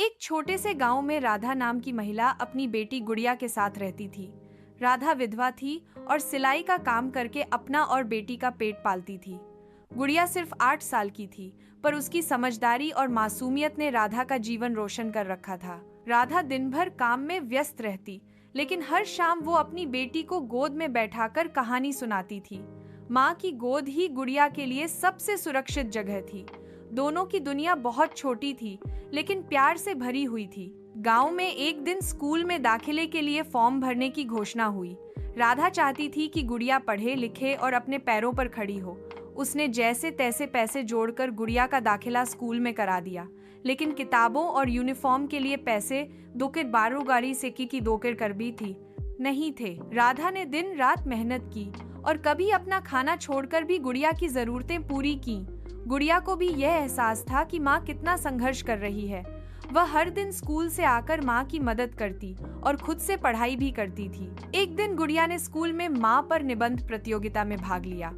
एक छोटे से गांव में राधा नाम की महिला अपनी बेटी गुड़िया के साथ रहती थी। राधा विधवा थी और सिलाई का काम करके अपना और बेटी का पेट पालती थी। गुड़िया सिर्फ 8 साल की थी, पर उसकी समझदारी और मासूमियत ने राधा का जीवन रोशन कर रखा था। राधा दिन भर काम में व्यस्त रहती, लेकिन हर शाम वो अपनी बेटी को गोद में बैठाकर कहानी सुनाती थी। माँ की गोद ही गुड़िया के लिए सबसे सुरक्षित जगह थी। दोनों की दुनिया बहुत छोटी थी, लेकिन प्यार से भरी हुई थी। गांव में एक दिन स्कूल में दाखिले के लिए फॉर्म भरने की घोषणा हुई। राधा चाहती थी कि गुड़िया पढ़े लिखे और अपने पैरों पर खड़ी हो। उसने जैसे तैसे पैसे जोड़कर गुड़िया का दाखिला स्कूल में करा दिया, लेकिन किताबों और यूनिफॉर्म के लिए पैसे दोकिर बारूगारी सिक्की की दोकिर कर भी थी नहीं थे। राधा ने दिन रात मेहनत की और कभी अपना खाना छोड़कर भी गुड़िया की जरूरतें पूरी की। गुड़िया को भी यह एहसास था कि माँ कितना संघर्ष कर रही है। वह हर दिन स्कूल से आकर माँ की मदद करती और खुद से पढ़ाई भी करती थी। एक दिन गुड़िया ने स्कूल में माँ पर निबंध प्रतियोगिता में भाग लिया।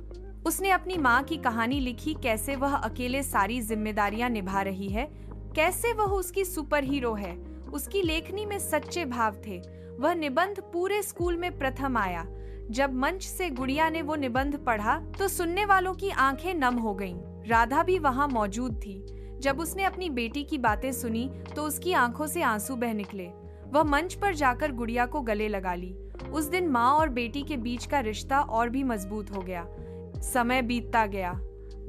उसने अपनी माँ की कहानी लिखी, कैसे वह अकेले सारी जिम्मेदारियां निभा रही है, कैसे वह उसकी सुपर हीरो है। उसकी लेखनी में सच्चे भाव थे। वह निबंध पूरे स्कूल में प्रथम आया। जब मंच से गुड़िया ने वो निबंध पढ़ा तो सुनने वालों की आंखें नम हो गईं। राधा भी वहां मौजूद थी। जब उसने अपनी बेटी की बातें सुनी तो उसकी आंखों से आंसू बह निकले। वह मंच पर जाकर गुड़िया को गले लगा ली। उस दिन माँ और बेटी के बीच का रिश्ता और भी मजबूत हो गया। समय बीतता गया,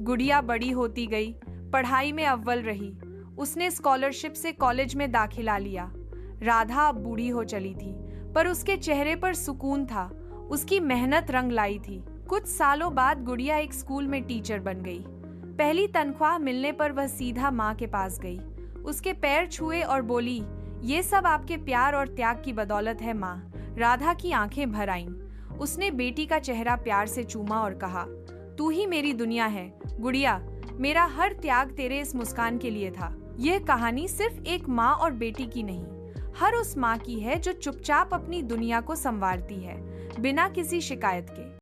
गुड़िया बड़ी होती गई, पढ़ाई में अव्वल रही। उसने स्कॉलरशिप से कॉलेज में दाखिला लिया। राधा अब बूढ़ी हो चली थी, पर उसके चेहरे पर सुकून था। उसकी मेहनत रंग लाई थी। कुछ सालों बाद गुड़िया एक स्कूल में टीचर बन गई। पहली तनख्वाह मिलने पर वह सीधा माँ के पास गई, उसके पैर छुए और बोली, ये सब आपके प्यार और त्याग की बदौलत है माँ। राधा की आंखें भर आईं। उसने बेटी का चेहरा प्यार से चूमा और कहा, तू ही मेरी दुनिया है गुड़िया, मेरा हर त्याग तेरे इस मुस्कान के लिए था। यह कहानी सिर्फ एक माँ और बेटी की नहीं, हर उस माँ की है जो चुपचाप अपनी दुनिया को संवारती है, बिना किसी शिकायत के।